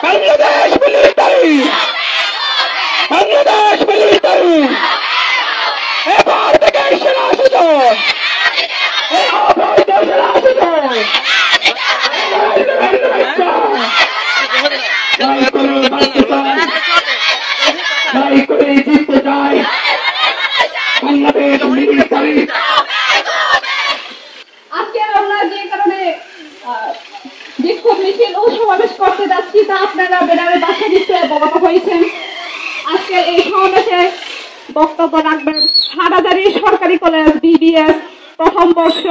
Bangladesh military, Bangladesh military, এবার থেকে সেনা শাসন, অবৈধ সেনা শাসন, জয় করে বাঁচতে চাই, জয় করে জিততে চাই বাংলাদেশ মিলিটারি। আজকে আমরা যে কারণে বিক্ষোভ মিছিল ও সমাবেশ করতে যাচ্ছি তা আপনারা ব্যানারে বাসা দিতে অবগত হয়েছেন। আজকে এই সমাবেশে বক্তব্য রাখবেন হাটহাজারী সরকারি কলেজ BBS প্রথম বর্ষ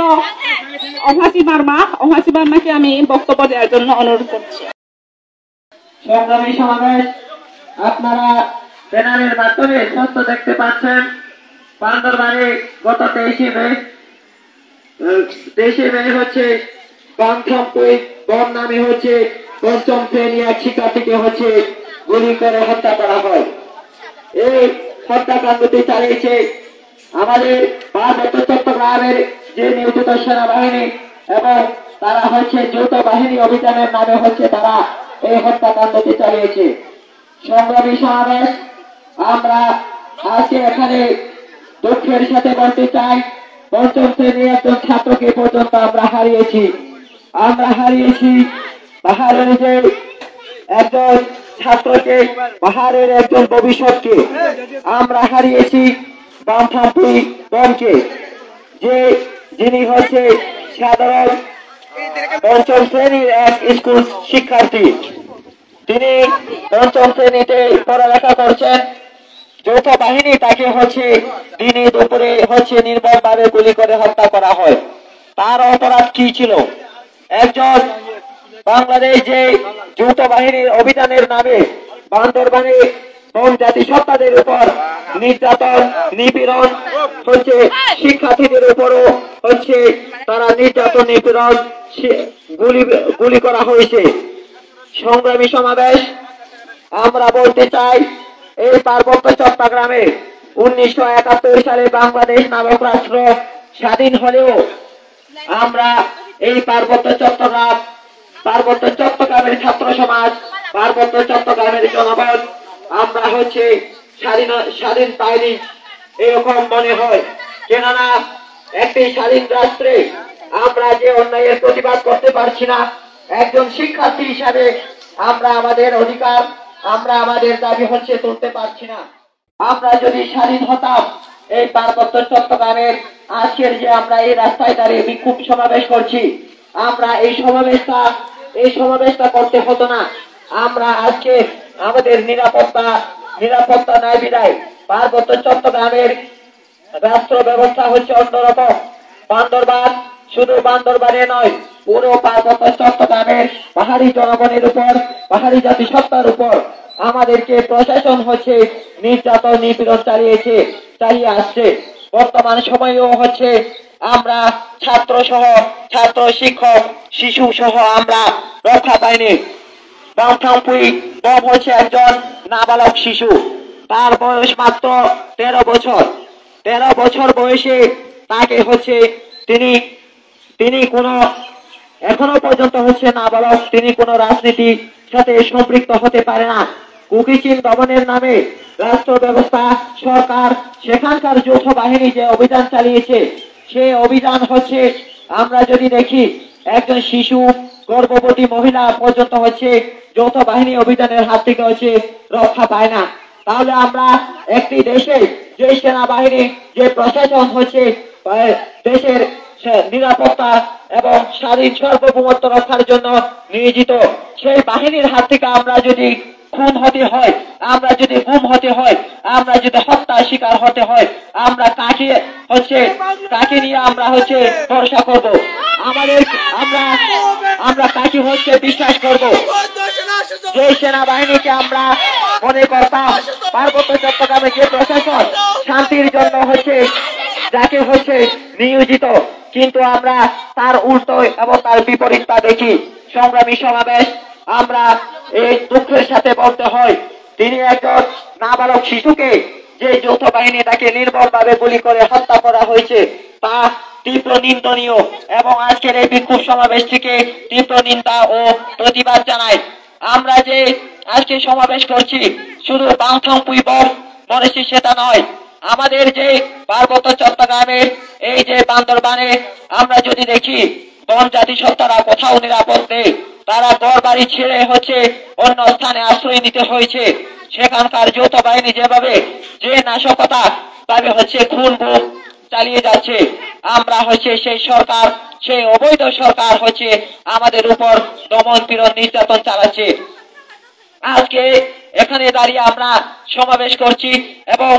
অভাসী বার্মাকে আমি বক্তব্য দেওয়ার জন্য অনুরোধ করছি। সংগ্রামী সমাবেশ আপনারা ব্যানারের মাধ্যমে স্পষ্ট দেখতে পাচ্ছেন। বান্দরবানে গত 23শে মে হচ্ছে বামথামপুই বন নামে হচ্ছে পঞ্চম শ্রেণী এক শিক্ষার্থীকে হচ্ছে গুলি করে হত্যা করা হয়। এই হত্যাকাণ্ডটি চালিয়েছে আমাদের পার্বত্য চট্টগ্রামের যে নিয়োজিত সেনাবাহিনী এবং তারা হচ্ছে যৌথ বাহিনী অভিযানের নামে হচ্ছে তারা এই হত্যাকাণ্ডটি চালিয়েছে। সংগ্রামী সমাবেশ আমরা আজকে এখানে দুঃখের সাথে বলতে চাই, পঞ্চম শ্রেণীর একজন ছাত্রকে পর্যন্ত আমরা হারিয়েছি পাহাড়ের যে একজন ছাত্রকে, পাহাড়ের একজন ভবিষ্যৎকে আমরা হারিয়েছি বামথামপুই বনকে, যিনি হচ্ছে সাধারণ পঞ্চম শ্রেণীর এক স্কুল শিক্ষার্থী। তিনি পঞ্চম শ্রেণীতে পড়ালেখা করছেন। যৌথ বাহিনী তাকে হচ্ছে দিনে দুপুরে হচ্ছে নির্মমভাবে গুলি করে হত্যা করা হয়। তার অপরাধ কি ছিল? একজন বাংলাদেশ যে যৌথ বাহিনীর অভিযানের নামে বান্দরবানে বন জাতিসত্তাদের উপর নির্যাতন নিপীড়ন হচ্ছে, শিক্ষার্থীদের উপরও হচ্ছে তারা নির্যাতন নিপীড়ন গুলি করা হয়েছে। সংগ্রামী সমাবেশ আমরা বলতে চাই, এই পার্বত্য চট্টগ্রামে 1971 সালে বাংলাদেশ নামক রাষ্ট্র স্বাধীন হলেও আমরা এই পার্বত্য চট্টগ্রামের ছাত্র সমাজ, পার্বত্য চট্টগ্রামের জনগণ আমরা হচ্ছে স্বাধীন পাইনি এরকম মনে হয়। কেননা একটি স্বাধীন রাষ্ট্রে আমরা যে অন্যায়ের প্রতিবাদ করতে পারছি না, একজন শিক্ষার্থী হিসাবে আমরা আমাদের অধিকার, আমরা আমাদের দাবি হচ্ছে তুলতে পারছি না। আমরা যদি স্বাধীন হতাম, এই পার্বত্য চট্টগ্রামের আজকের যে আমরা এই রাস্তায় দাঁড়িয়ে বিক্ষোভ সমাবেশ করছি, আমরা এই সমাবেশটা করতে হতো না। আমরা আজকে আমাদের নিরাপত্তা নাই বিদায় পার্বত্য চট্টগ্রামের রাষ্ট্র ব্যবস্থা হচ্ছে অন্যরকম। বান্দরবান শুধু বান্দরবানে নয়, পুরো পার্বত্য চট্টগ্রামের পাহাড়ি জনগণের উপর, পাহাড়ি জাতিসত্তার উপর আমাদেরকে প্রশাসন হচ্ছে নির্যাতন নিপীড়ন চালিয়ে আসছে। বর্তমান সময়েও হচ্ছে আমরা ছাত্র শিক্ষক শিশু সহ আমরা রক্ষা পাইনি। বামথামপুই বম হচ্ছে একজন নাবালক শিশু, তার বয়স মাত্র 13 বছর। 13 বছর বয়সে তাকে হচ্ছে তিনি কোনো এখনো পর্যন্ত হচ্ছে নাবালক, তিনি কোনো রাজনীতির সাথে সম্পৃক্ত হতে পারে না। কুকিচিন দমনের নামে রাষ্ট্র ব্যবস্থা, সরকার, সেখানকার যৌথ বাহিনী যে অভিযান চালিয়েছে, সে অভিযান হচ্ছে আমরা যদি দেখি একজন শিশু, গর্ভবতী মহিলা পর্যন্ত হচ্ছে যৌথ বাহিনী অভিযানের হাত থেকে হচ্ছে রক্ষা পায় না। তাহলে আমরা একটি দেশে যে সেনাবাহিনী, যে প্রশাসন হচ্ছে দেশের নিরাপত্তা এবং স্বাধীন সার্বভৌমত্ব রক্ষার জন্য নিয়োজিত, সেই বাহিনীর হাত থেকে আমরা যদি খুন হতে হয়, আমরা যদি গুম হতে হয়, আমরা যদি হত্যার শিকার হতে হয়, আমরা কাকে নিয়ে আমরা হচ্ছে ভরসা করব? আমরা কাকে হচ্ছে বিশ্বাস করব? যে সেনাবাহিনীকে আমরা মনে করতাম পার্বত্য চট্টগ্রামে যে প্রশাসন শান্তির জন্য হচ্ছে যাকে হচ্ছে নিয়োজিত, কিন্তু আমরা তার উল্টো এবং তার বিপরীতটা দেখি। সংগ্রামী সমাবেশ আমরা এই দুঃখের সাথে বলতে হয়, তিনি একজন নাবালক শিশুকে যে যৌথ বাহিনী তাকে নির্মমভাবে গুলি করে হত্যা করা হয়েছে, তা তীব্র নিন্দনীয় এবং আজকের এই বিক্ষোভ সমাবেশ থেকে তীব্র নিন্দা ও প্রতিবাদ জানায়। আমরা যে আজকে সমাবেশ করছি শুধু বাংথংপুই বম মনেছি সেটা নয়, আমাদের যে পার্বত্য চট্টগ্রামের এই যে বান্দরবানে আমরা যদি দেখি বন জাতিসত্তারা কোথাও নিরাপদ নেই, তারা ঘর বাড়ি ছেড়ে হচ্ছে অন্য স্থানে আশ্রয় নিতে হয়েছে। সেখানকার যৌথ বাহিনী যেভাবে যে নাশকতা ভাবে হচ্ছে খুন বুক চালিয়ে যাচ্ছে, আমরা হচ্ছে সেই সরকার, সেই অবৈধ সরকার হচ্ছে আমাদের উপর দমন পীড়ন নির্যাতন চালাচ্ছে। আজকে এখানে দাঁড়িয়ে আমরা সমাবেশ করছি এবং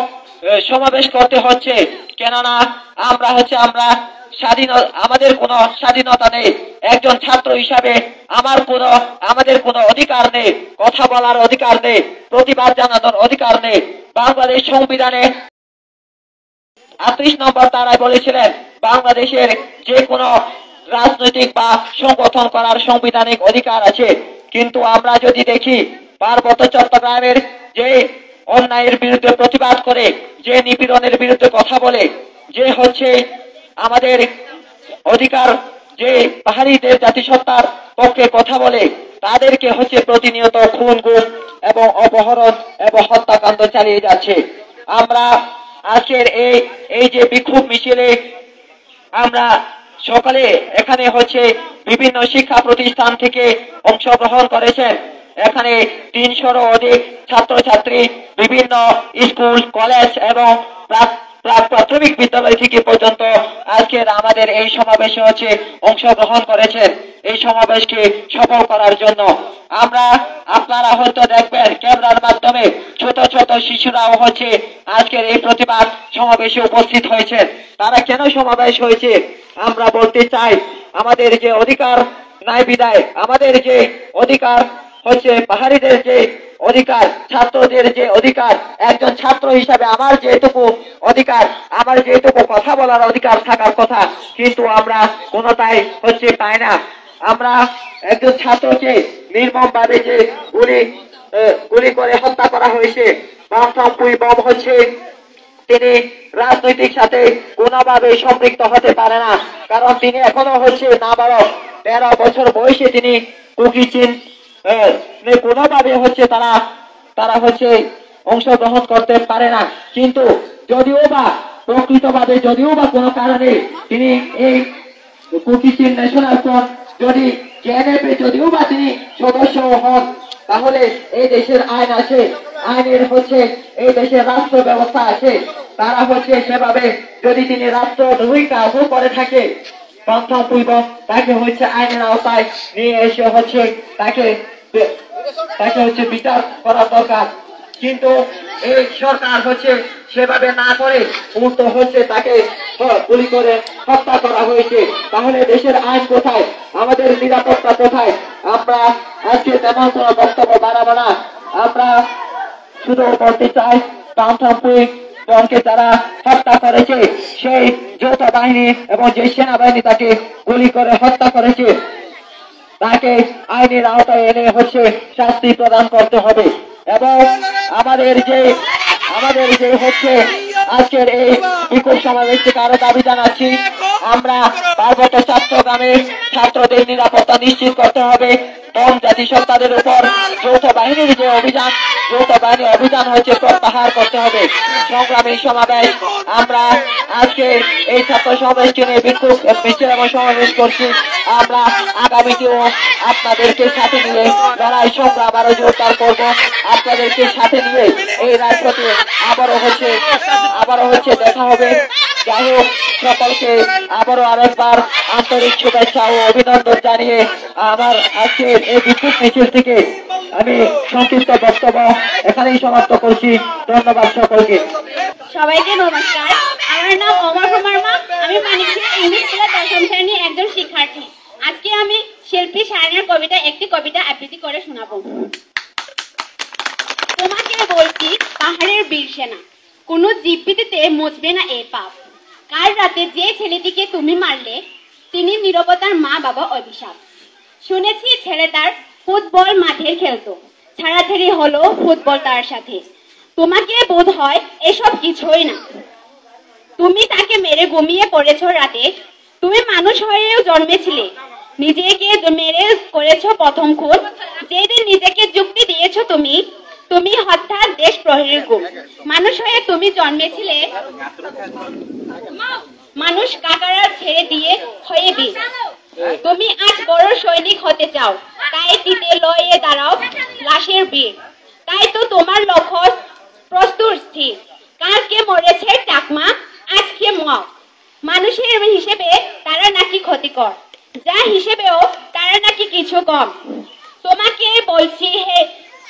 সমাবেশ করতে হচ্ছে কেননা আমরা আমাদের কোনো স্বাধীনতা নেই। একজন ছাত্র হিসাবে আমাদের কোনো অধিকার নেই, কথা বলার অধিকার নেই, প্রতিবাদ জানানোর অধিকার নেই। বাংলাদেশ সংবিধানে 38 নম্বর তারাই বলেছিলেন বাংলাদেশের যে কোনো রাজনৈতিক বা সংগঠন করার সাংবিধানিক অধিকার আছে। কিন্তু আমরা যদি দেখি পার্বত্য চট্টগ্রামের যে অন্যায়ের বিরুদ্ধে প্রতিবাদ করে, যে নিপীড়নের বিরুদ্ধে কথা বলে, যে হচ্ছে আমাদের অধিকার, যে পাহাড়িদের জাতিসত্তার পক্ষে কথা বলে, তাদেরকে হচ্ছে প্রতিনিয়ত খুন গুম এবং অপহরণ এবং হত্যাকাণ্ড চালিয়ে যাচ্ছে। আমরা আজকের এই যে বিক্ষোভ মিছিলে আমরা সকালে এখানে হচ্ছে বিভিন্ন শিক্ষা প্রতিষ্ঠান থেকে অংশগ্রহণ করেছেন। এখানে 300-রও অধিক ছাত্রছাত্রী বিভিন্ন স্কুল, কলেজ এবং প্রাথমিক বিদ্যালয় থেকে পর্যন্ত আজকের আমাদের এই সমাবেশে হচ্ছে অংশগ্রহণ করেছেন। এই সমাবেশকে সফল করার জন্য আপনারা হয়তো দেখবেন ক্যামেরার মাধ্যমে ছোট ছোট শিশুরাও হচ্ছে আজকের এই প্রতিবাদ সমাবেশে উপস্থিত হয়েছেন। তারা কেন সমাবেশ হয়েছে আমরা বলতে চাই, আমাদের যে অধিকার নাই বিদায়, আমাদের যে অধিকার হচ্ছে পাহাড়িদের যে অধিকার, ছাত্রদের যে অধিকার, একজন ছাত্র হিসাবে আমার যেটুকু অধিকার, আমার যেটুকু কথা বলার অধিকার থাকার কথা, কিন্তু আমরা কোনোটাই হচ্ছে পাই না। আমরা একজন ছাত্রকে নির্মমভাবে যে গুলি করে হত্যা করা হয়েছে, বাংথংপুই বম হচ্ছে তিনি রাজনৈতিক সাথে কোনোভাবে সম্পৃক্ত হতে পারে না, কারণ তিনি এখনো হচ্ছে নাবালক, 13 বছর বয়সে তিনি কুকিচিন কোনোভাবে হচ্ছে তারা হচ্ছে অংশগ্রহণ করতে পারে না। কিন্তু যদিও বা প্রকৃতভাবে কোনো কারণে তিনি এই কুকিচিন ন্যাশনাল ফ্রন্ট যদি জেএনএফ যদিও বা তিনি সদস্য হন, তাহলে এই দেশের আইন আছে, আইনের হচ্ছে এই দেশের রাষ্ট্র ব্যবস্থা আছে। তারা হচ্ছে সেভাবে যদি তিনি রাষ্ট্রদ্রোহী কাজ করে থাকে, বাংথংপুই বম তাকে হচ্ছে আইনের আওতায় নিয়ে এসে হচ্ছে তাকে হচ্ছে বিচার করা দরকার। কিন্তু এই সরকার হচ্ছে সেভাবে না করে উল্টো হচ্ছে তাকে গুলি করে হত্যা করা হয়েছে। তাহলে দেশের আইন কোথায়, আমাদের নিরাপত্তা কোথায়? আমরা আজকে তেমন কোনো বক্তব্য বাড়াবো না। আমরা শুধু বলতে চাই বাংথংপুই বমকে যারা হত্যা করেছে, সেই যৌথ বাহিনী এবং যে সেনাবাহিনী তাকে গুলি করে হত্যা করেছে, তাকে আইনের আওতায় এনে হচ্ছে শাস্তি প্রদান করতে হবে। এবং আমাদের যে হচ্ছে আজকের এই বিক্ষোভ সমাবেশ থেকে আরো দাবি জানাচ্ছি, আমরা পার্বত্য চট্টগ্রামের ছাত্রদের নিরাপত্তা নিশ্চিত করতে হবে। বম জাতিসত্তাদের উপর যৌথ বাহিনীর যে অভিযান হচ্ছে প্রত্যাহার করতে হবে। সংগ্রামী সমাবেশ আমরা আজকে এই ছাত্র সমাবেশকে নিয়ে বিক্ষোভ মিছিল এবং সমাবেশ করছি। আমরা আগামীতেও আপনাদেরকে সাথে নিয়ে লড়াই সংগ্রাম আরো জোরদার করব। আপনাদেরকে সাথে নিয়ে এই রাজপথে আবারও হচ্ছে দেখা হবে। যাই হোক, সকলকে আবারও আরেকবার আন্তরিক শুভেচ্ছা ও অভিনন্দন জানিয়ে আমার আজকের এই বিক্ষোভ মিছিল থেকে আমি সংক্ষিপ্ত বক্তব্য এখানেই সমাপ্ত করছি। ধন্যবাদ সকলকে। সবাইকে নমস্কার। আমার নাম অমর কুমারমা। আমি মানিকপুর ইংলিশ স্কুলের 10ম শ্রেণীর একজন শিক্ষার্থী। আজকে আমি শিল্পী শায়নের একটি কবিতা আবৃত্তি করে শোনাবো। তোমাকে বলছি পাহাড়ের বীর সেনা, কোনো জীববিতে মুছবে না এই পাপ। কাল রাতে যে ছেলেটিকে তুমি মারলে, তিনি নীরবতার মা বাবা অভিশাপ। শুনেছি ছেলে তার ফুটবল মাঠে খেলতো, ছাড়াছাড়ি হলো ফুটবল তার সাথে। তোমাকে বোধ হয় এসব কিছুই না, তুমি তাকে মেরে ঘুমিয়ে পড়েছ রাতে। তুমি মানুষ হয়েও জন্মেছিলে, নিজেকে মেরে করেছো প্রথম খুন। যেদিন নিজেকে যুক্তি দিয়েছো তুমি তুমি হঠাৎ দেশ প্রহরীর গুম। মানুষ হয়ে তুমি জন্মেছিলে মানুষ কাকারা ছেড়ে দিয়ে হয়ে বীর। তুমি আজ বড় সৈনিক হতে চাও, তাই দিতে লয়ে দাঁড়াও লাশের বীর। তাই তো তোমার লক্ষ্য প্রস্তুত স্থির। কালকে মরেছে চাকমা, আজকে মাও। মানুষের হিসেবে তারা নাকি ক্ষতিকর, যা হিসেবেও তারা নাকি কিছু কম। তোমাকে বলছি হে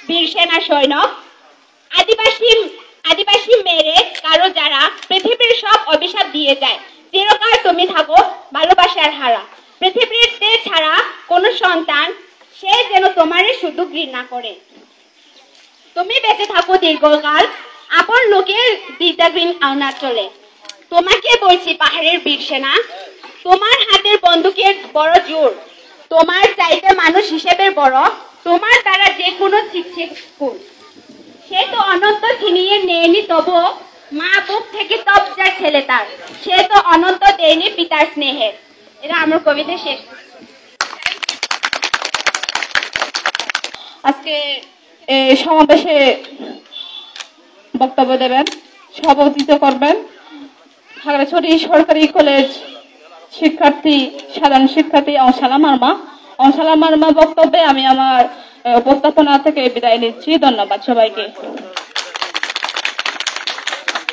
বীর সেনা সৈনিক, আদিবাসী মেরে কারো যারা পৃথিবীর সব অভিশাপ দিয়ে যায়। চিরকাল তুমি থাকো ভালোবাসার হারা। পৃথিবীতে ছাড়া কোন সন্তান সে যেন তোমারে শুধু ঘৃণা করে। তুমি বেঁচে থাকো দীর্ঘকাল, আপন লোকের দিদাগ্রিন আওনা চলে। তোমাকে বলছি পাহাড়ের বীর সেনা, তোমার হাতের বন্দুকের বড় জোর। তোমার চাইতে মানুষ হিসেবে বড়, তোমার দ্বারা যে কোনো শিক্ষক স্কুল। সে তো অনন্ত ছিনিয়ে নেয়নি, তবু মা বুক থেকে তপ যায় ছেলে তার। সে তো অনন্ত দেয়নি পিতার স্নেহের। এটা আমার কবিতা শেষ। আজকে এই সমাবেশে বক্তব্য দেবেন, সভাপতিত্ব করবেন খাগড়াছড়ি সরকারি কলেজ শিক্ষার্থী সাধারণ শিক্ষার্থী অংশালা মার্মা। অংশালা মার্মা বক্তব্যে আমি আমার উপস্থাপনা থেকে বিদায় নিচ্ছি। ধন্যবাদ সবাইকে।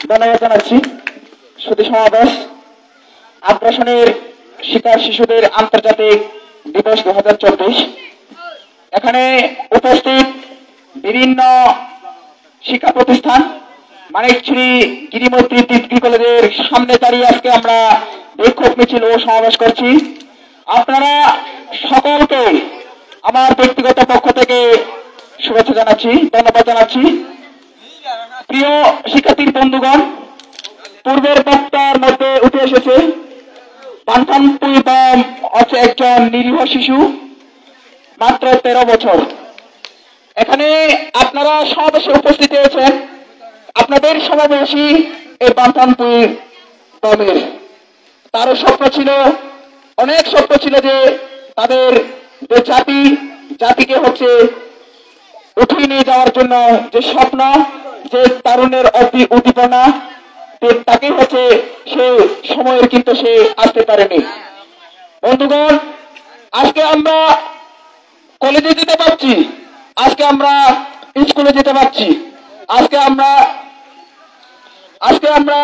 ধন্যবাদ জানাচ্ছি। সুধী সমাবেশ আগ্রাসনের শিকার শিশুদের আন্তর্জাতিক দিবস 2024। এখানে উপস্থিত বিভিন্ন শিক্ষা প্রতিষ্ঠান মানিকছড়ি গিরিমৈত্রী ডিগ্রি কলেজের সামনে দাঁড়িয়ে আজকে আমরা বিক্ষোভ মিছিল ও সমাবেশ করছি। আপনারা সকলকে আমার ব্যক্তিগত পক্ষ থেকে শুভেচ্ছা জানাচ্ছি, ধন্যবাদ জানাচ্ছি। প্রিয় শিক্ষার্থীর বন্ধুগণ, পূর্বের বক্তার মধ্যে উঠে এসেছে বানথানপুই বম হচ্ছে একজন নিরীহ শিশু, মাত্র 13 বছর। এখানে আপনারা সমাবেশে উপস্থিত হয়েছেন, আপনাদের সমাবেশী এই বানথানপুই বমের। তারও স্বপ্ন ছিল, অনেক স্বপ্ন ছিল যে তাদের যে জাতিকে হচ্ছে উঠিয়ে নিয়ে যাওয়ার জন্য যে স্বপ্ন, যে তারুণের উদ্দীপনা, তাকে হচ্ছে সে সময়ের কিন্তু সে আসতে পারেনি। বন্ধুগণ, আজকে আমরা কলেজে যেতে পারছি, আজকে আমরা স্কুলে যেতে পারছি, আজকে আমরা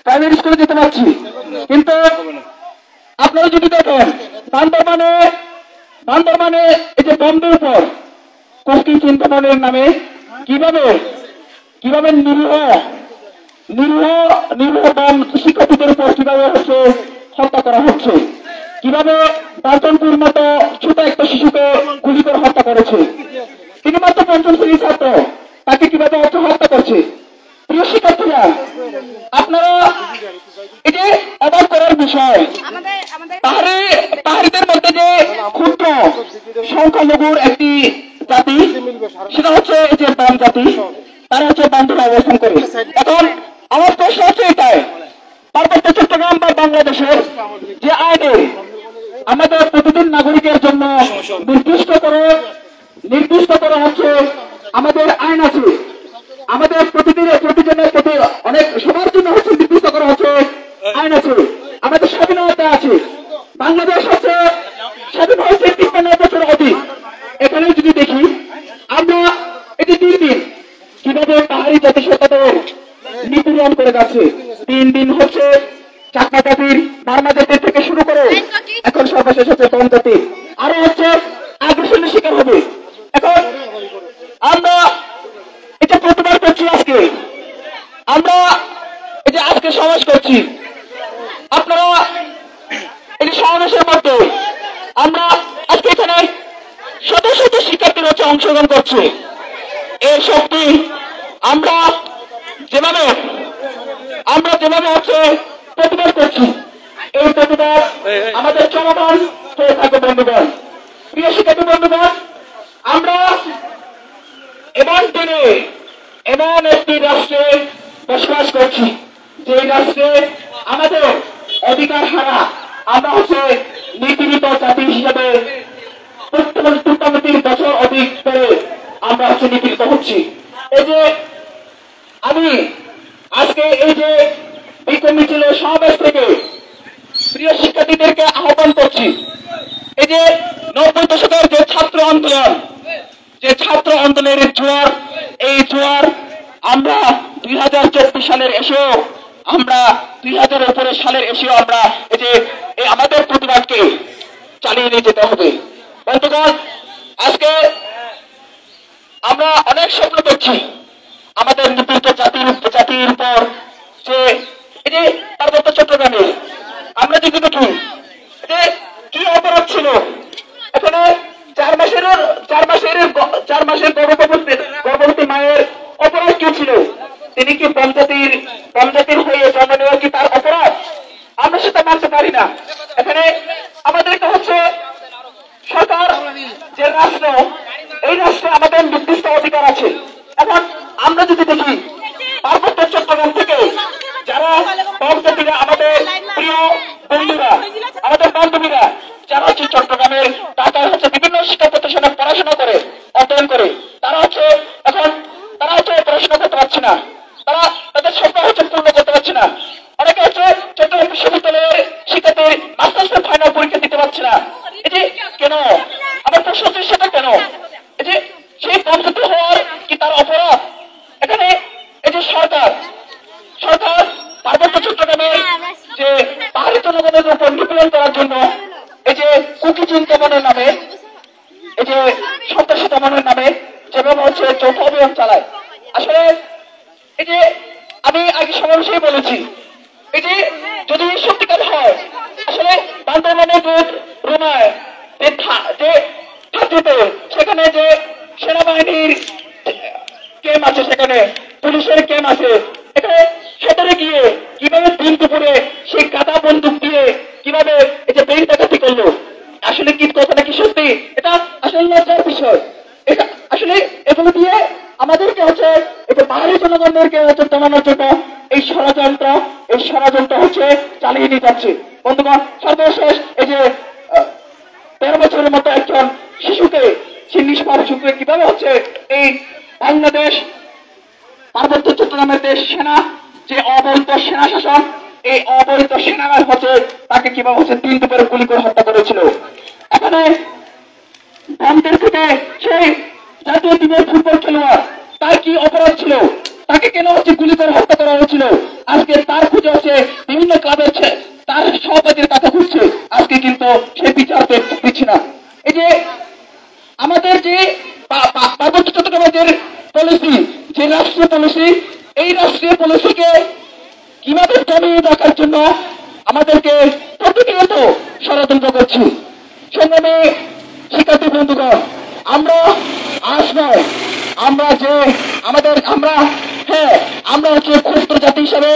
প্রাইমারি স্কুলে যেতে পারছি। কিন্তু আপনারা যদি দেখেন বান্দরবানে এই যে বন্ধের উপর কোষ্ঠী চিন্তানের নামে কিভাবে নিরীহ বম শিক্ষার্থীদের উপর কিভাবে হচ্ছে হত্যা করা হচ্ছে, কিভাবে বালচনপুর মতো ছোট একটা শিশুকে গুলি করে হত্যা করেছে। তিনি মাত্র 5ম শ্রেণীর ছাত্র, তাকে কিভাবে হত্যা করছে। প্রিয় শিক্ষার্থীরা, আপনারা এই যে অবাক করার বিষয়, পাহাড়িদের মধ্যে যে ক্ষুদ্র সংখ্যালঘুর একটি জাতি, সেটা হচ্ছে এই যে বাম জাতি, তারা হচ্ছে বান্ধবে অবস্থান করে। এখন আমার প্রশ্ন হচ্ছে এটাই, পার্বত্য চট্টগ্রাম বা বাংলাদেশের যে আইনে আমাদের প্রতিদিন নাগরিকের জন্য নির্দিষ্ট করে হচ্ছে আমাদের আইন আছে, আমাদের প্রতিজনের প্রতি অনেক সবার জন্য হচ্ছে নির্দিষ্ট করা হচ্ছে আইন আছে, আমাদের স্বাধীনতা আছে। বাংলাদেশ হচ্ছে স্বাধীন হয়েছে 53 বছর অধিক। এখানে যদি দেখি আমরা এটি 3 দিন কিভাবে পাহাড়ি জাতিসত্তাদের নিপীড়ন করে যাচ্ছে। 3 দিন হচ্ছে চাকমা জাতির, বার্মা জাতির থেকে শুরু করে এখন সর্বশেষ হচ্ছে বম জাতির, আরো হচ্ছে আগ্রাসনের শিকার হবে। এখন আমরা এটা প্রতিবাদ করছি, আমরা এই যে আজকে সমাবেশ করছি, আপনারা এই সমাবেশের মধ্যে আমরা আজকে এখানে শত শত শিক্ষার্থীরা হচ্ছে অংশগ্রহণ করছে। এই শক্তি আমরা যেভাবে হচ্ছে প্রতিবাদ করছি, এই প্রতিবাদ আমাদের চলমান হয়ে থাকবে। বন্ধুগণ, প্রিয় শিক্ষার্থী বন্ধুগণ, আমরা এমন একটি রাষ্ট্রে বসবাস করছি, যে রাষ্ট্রে আমাদের অধিকার হারা, আমরা হচ্ছে নিপীড়িত জাতি হিসাবে ৩ বছর অধিক করে আমরা নিপীড়িত হচ্ছি। এই যে আমি আজকে এই যে বিক্ষোভ মিছিল সমাবেশ থেকে প্রিয় শিক্ষার্থীদেরকে আহ্বান করছি, এই যে ৯০ দশকের যে ছাত্র আন্দোলনের জোয়ার, এই জোয়ার আমরা ২০২৪ সালের এসেও আমরা ২০০০ উপরের সালের এসেও আমরা এই যে আমাদের প্রতিবাদকে চালিয়ে নিয়ে যেতে হবে। বন্ধুগণ, আজকে আমরা অনেক স্বপ্ন দেখছি আমাদের নিপীড়িত জাতির উপর, যে এই যে পার্বত্য চট্টগ্রামে আমরা যদি দেখি যে কি অপরাধ ছিল এখানে 4 মাসের গর্ভবতী মায়ের অপরাধ কি ছিল? তিনি কি বনজাতির হয়ে জন্ম নেওয়া কি তার অপরাধ? আমরা সেটা মানতে পারি না। এখানে আমাদেরকে হচ্ছে সরকার যে রাষ্ট্র, এই রাষ্ট্রে আমাদের নির্দিষ্ট অধিকার আছে। এখন আমরা যদি দেখি পার্বত্য চট্টগ্রাম থেকে যারা বনজাতিরা, আমাদের প্রিয় বন্ধুরা, আমাদের বান্ধবীরা যারা হচ্ছে চট্টগ্রামের ঢাকায় হচ্ছে বিভিন্ন শিক্ষা প্রতিষ্ঠানে পড়াশোনা করে, অধ্যয়ন করে, তারা হচ্ছে পড়াশোনা করতে পারছে না, তারা তাদের স্বপ্ন হচ্ছে পূর্ণ করতে পারছে না। অনেকে হচ্ছে চট্টগ্রাম বিশ্ববিদ্যালয়ের শিক্ষার্থী মাস্টার্সের ফাইনাল পরীক্ষা দিতে পারছে না। এই যে কেন? আমার প্রশ্ন হচ্ছে সেটা কেন? এই যে সেই বঞ্চিত হওয়ার কি তার অপরাধ? এখানে এই যে সরকার পার্বত্য চট্টগ্রামের যে পাহাড়ি জনগণের উপর নিপীড়ন করার জন্য এই যে কুকিজিন দমনের নামে, এই যে সন্ত্রাসী দমনের নামে যেভাবে হচ্ছে যৌথ অভিযান চালায়, আসলে এই যে আমি আগে সমাবেশেই বলেছি, এই যে যদি সত্যিকার হয় আসলে বান্দরবানের যে রোমায় যে থাকতে সেখানে যে সেনাবাহিনীর ক্যাম্প আছে, সেখানে পুলিশের ক্যাম্প আছে, এখানে সেটারে গিয়ে কিভাবে দিন দুপুরে সেই গাদা বন্দুক দিয়ে কিভাবে এই যে বের ডাকাতি করলো, আসলে কি কথাটা কি সত্যি? এটা আসলে লজ্জার বিষয়। এটা আসলে এগুলো দিয়ে আমাদেরকে হচ্ছে এই যে পাহাড়ি জনগণদেরকে হচ্ছে দমানোর জন্য এই ষড়যন্ত্র হচ্ছে চালিয়ে নিয়ে যাচ্ছে। বন্ধুগণ, সর্বশেষ এই যে 13 বছরের মতো একজন শিশুকে, সেই নিষ্পাপ শিশুকে কিভাবে হচ্ছে এই বাংলাদেশ পার্বত্য চট্টগ্রামের দেশ সেনা, যে অবৈধ সেনা শাসন, এই অবৈধ সেনারা হচ্ছে তাকে কিভাবে হচ্ছে 3 দুপুরে গুলি করে হত্যা করেছিল। এখানে ভারতের থেকে সেই জাতীয় টিমের ফুটবল খেলোয়াড়, তার কি অপরাধ ছিল? তাকে কেন হচ্ছে গুলি করে হত্যা করা হয়েছিল? আজকে তার খুঁজে হচ্ছে বিভিন্ন ক্লাবের তার সহপাঠীর কাছে খুঁজছে, আজকে কিন্তু সে বিচার দিচ্ছে না। এই যে আমাদের যে পার্বত্য চট্টগ্রামের পলিসি, যে রাষ্ট্রীয় পলিসি, এই রাষ্ট্রীয় পলিসিকে কিভাবে কমিয়ে রাখার জন্য আমাদেরকে প্রতিনিয়ত ষড়যন্ত্র করছি। সংগ্রামী শিক্ষার্থী বন্ধুগণ, আমরা হচ্ছে ক্ষুদ্র জাতি হিসাবে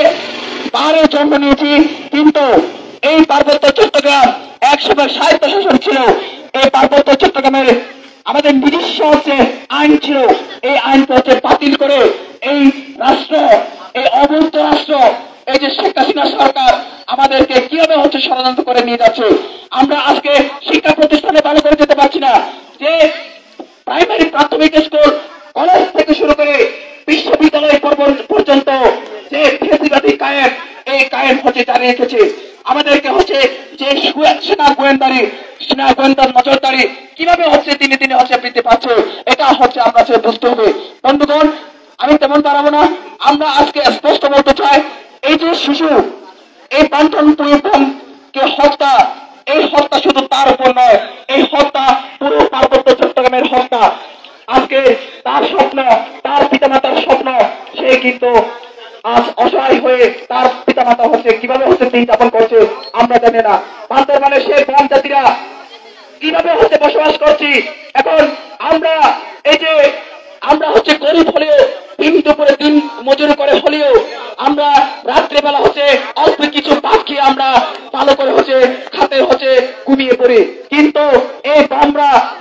পাহাড়ে জন্ম নিয়েছি, কিন্তু এই পার্বত্য চট্টগ্রাম একসময় স্বায়ত্তশাসন ছিল। এই পার্বত্য চট্টগ্রামের আমাদের নিজস্ব হচ্ছে আইন ছিল, এই আইনকে হচ্ছে বাতিল করে এই রাষ্ট্র, এই অবৈধ রাষ্ট্র, এই যে শেখ হাসিনা সরকার আমাদেরকে কিভাবে হচ্ছে ষড়যন্ত্র করে নিয়ে যাচ্ছে। আমরা আজকে শিক্ষা প্রতিষ্ঠানে ভালো করে যেতে পারছি না, যে প্রাইমারি প্রাথমিক স্কুল, কলেজ থেকে শুরু করে বিশ্ববিদ্যালয় পর্যন্ত যে ফেসিবাদী কায়েম, এই কায়েম হচ্ছে জারি রেখেছে। আমাদেরকে হচ্ছে যে সেনা গোয়েন্দার নজরদারি কিভাবে হচ্ছে তিনি হচ্ছে বৃদ্ধি পাচ্ছে, এটা হচ্ছে আমরা বুঝতে হবে। বন্ধুগণ, আমি তেমন পারবো না। আমরা আজকে স্পষ্ট বলতে চাই, এই যে শিশু, এই বান্ধনকে হত্যা, এই হত্যা শুধু তার উপর নয়, এই হত্যা পুরো পার্বত্য চট্টগ্রামের হত্যা। আজকে তার স্বপ্ন, তার পিতামাতার স্বপ্ন, সে কিন্তু আজ অসহায় হয়ে তার পিতামাতা হচ্ছে কিভাবে হচ্ছে দিন যাপন করছে আমরা জানি না। বান্দরবানে সে বন জাতিরা কিভাবে হচ্ছে বসবাস করছি। এখন আমরা হচ্ছে গরিব হলেও, দিন দুপুরে দিন মজুরি করে হলেও আমরা রাত্রেবেলা হচ্ছে অল্প কিছু ভাত খেয়ে আমরা ভালো করে হচ্ছে খাতে হচ্ছে ঘুমিয়ে পড়ি। কিন্তু এই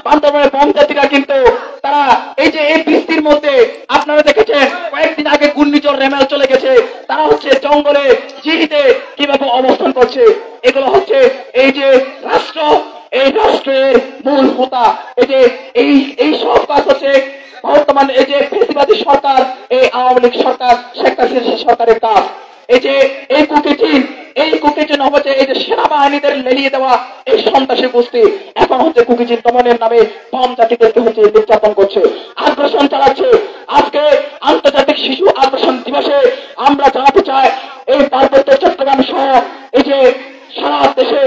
বান্দরবানের বন জাতিরা কিন্তু তারা এই যে এই বৃষ্টির মধ্যে আপনারা দেখেছেন কয়েকদিন আগে ঘূর্ণিঝড় রেমাল চলে গেছে, তারা হচ্ছে জঙ্গলে জিহিতে কিভাবে অবস্থান করছে। এগুলো হচ্ছে এই যে রাষ্ট্র এই সব কাজ হচ্ছে বর্তমান এই যে ফেসিবাদী সরকার, এই আওয়ামী লীগ সরকার, শেখ হাসিনা সরকারের কাজ। এই যে এই কুকিচিন হচ্ছে এই যে সেনাবাহিনীদের লেলিয়ে দেওয়া এই সন্ত্রাসী গোষ্ঠী এখন হচ্ছে কুকিচিন দমনের নামে বাম জাতিদেরকে হচ্ছে নির্যাতন করছে, আগ্রাসন চালাচ্ছে। আজকে আন্তর্জাতিক শিশু আগ্রাসন দিবসে আমরা জানাতে চাই এই পার্বত্য চট্টগ্রাম সহ এই যে সারা দেশে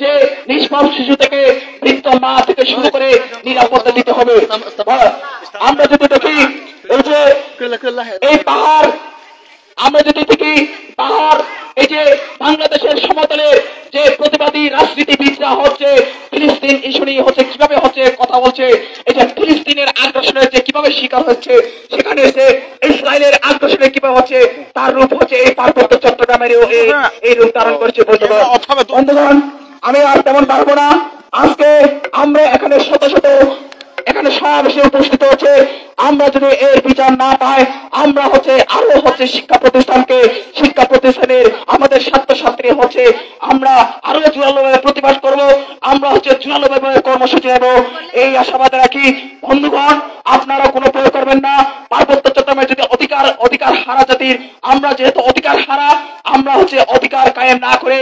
যে নিষ্পাপ শিশু থেকে বৃদ্ধ মা থেকে শুরু করে নিরাপত্তা দিতে হবে। আমরা যদি দেখি এই যে এই পাহাড়, আমরা যদি দেখি পাহাড়, এই যে বাংলাদেশের সমতলে যে প্রতিবাদী রাজনীতিবিদরা হচ্ছে ফিলিস্তিন ইস্যু নিয়ে হচ্ছে কিভাবে হচ্ছে কথা বলছে, এই যে ফিলিস্তিনের আগ্রাসনের যে কিভাবে শিকার হচ্ছে, সেখানে এসে ইসরায়েলের আগ্রাসনে কিভাবে হচ্ছে তার রূপ হচ্ছে এই পার্বত্য চট্টগ্রামেরও এই রূপ ধারণ করেছে। বন্ধুগণ, আমি আর তেমন পারবো না। আজকে আমরা এখানে শত শত এখানে সমাবেশে উপস্থিত হচ্ছে, আমরা যদি এর বিচার না পাই, আমরা হচ্ছে আরো হচ্ছে শিক্ষা প্রতিষ্ঠানের আমাদের ছাত্রছাত্রী হচ্ছে আমরা আরো জোরালোভাবে প্রতিবাদ করব, আমরা হচ্ছে জোরালোভাবে কর্মসূচি নেব, এই আশাবাদ রাখি। বন্ধুগণ, আপনারা কোনো প্রয়োগ করবেন না। পার্বত্য চট্টগ্রামে যদি অধিকার হারা জাতির, আমরা যেহেতু অধিকার হারা, আমরা হচ্ছে অধিকার কায়েম না করে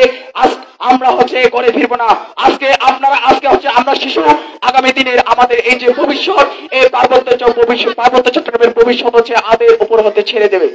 আমরা হচ্ছে করে ফিরবো না। আজকে হচ্ছে আমরা শিশু, আগামী দিনের আমাদের এই যে ভবিষ্যৎ, এই পার্বত্য চট্টগ্রামের ভবিষ্যৎ হচ্ছে আমাদের উপর হতে ছেড়ে দেবে।